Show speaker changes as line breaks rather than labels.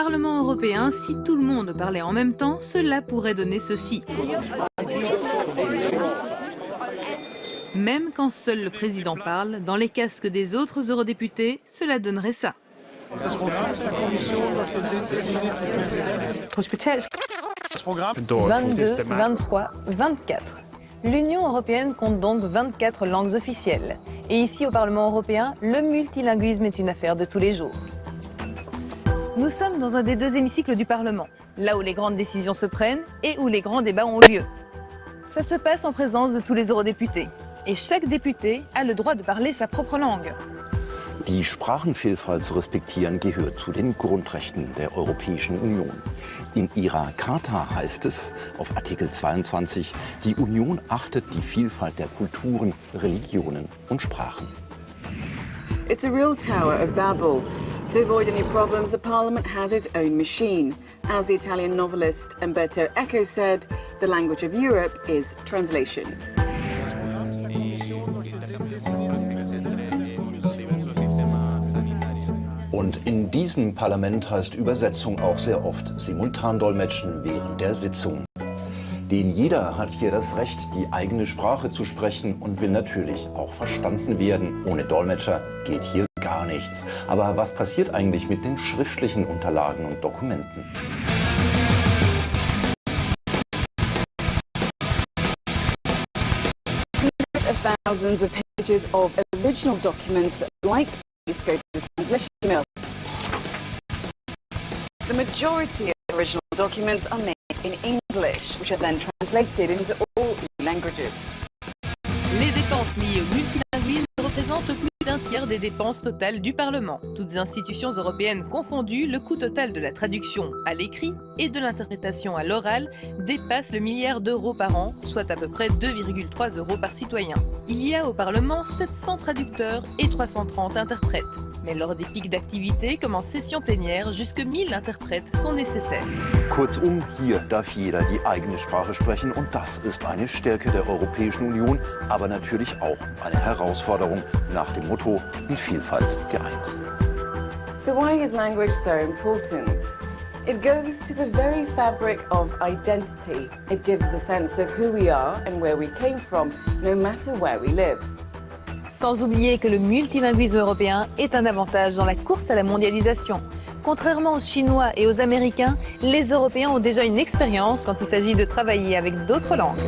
Parlement européen, si tout le monde parlait en même temps, cela pourrait donner ceci. Même quand seul le président parle, dans les casques des autres eurodéputés, cela donnerait ça.
22, 23, 24. L'Union européenne compte donc 24 langues officielles. Et ici au Parlement européen, le multilinguisme est une affaire de tous les jours. Nous sommes dans un des deux hémicycles du Parlement, là où les grandes décisions se prennent et où les grands débats ont lieu. Ça se passe en présence de tous les eurodéputés. Et chaque député a le droit de parler sa propre langue.
Die Sprachenvielfalt zu respektieren gehört zu den Grundrechten der Europäischen Union. In ihrer Charta heißt es auf Artikel 22, die Union achtet die Vielfalt der Kulturen, Religionen und Sprachen.
It's a real Tower of Babel. To avoid any problems, the Parliament has its own machine. As the Italian novelist Umberto Eco said, the language of Europe is translation.
Und in diesem Parlament heißt Übersetzung auch sehr oft Simultandolmetschen während der Sitzung. Denn jeder hat hier das Recht, die eigene Sprache zu sprechen und will natürlich auch verstanden werden. Ohne Dolmetscher geht hier gar nichts. Aber was passiert eigentlich mit den schriftlichen Unterlagen und Dokumenten?
Thousands of pages of original documents like these go to the translation mill. The majority of original documents are made in English, which are then translated into all languages.
Les dépenses liées au multilinguisme représentent plus d'un tiers des dépenses totales du Parlement. Toutes institutions européennes confondues, le coût total de la traduction à l'écrit et de l'interprétation à l'oral dépasse le milliard d'euros par an, soit à peu près 2,3 € par citoyen. Il y a au Parlement 700 traducteurs et 330 interprètes. Mais lors des pics d'activité, comme en session plénière, jusque 1000 interprètes sont nécessaires.
Kurzum, hier darf jeder die eigene Sprache sprechen und das ist eine Stärke der Europäischen Union, aber natürlich auch eine Herausforderung nach dem Motto in Vielfalt geeint.
So why is language so important? It goes to the very fabric of identity. It gives us a sense of who we are and where we came from, no matter where we live.
Sans oublier que le multilinguisme européen est un avantage dans la course à la mondialisation. Contrairement aux Chinois et aux Américains, les Européens ont déjà une expérience quand il s'agit de travailler avec d'autres langues.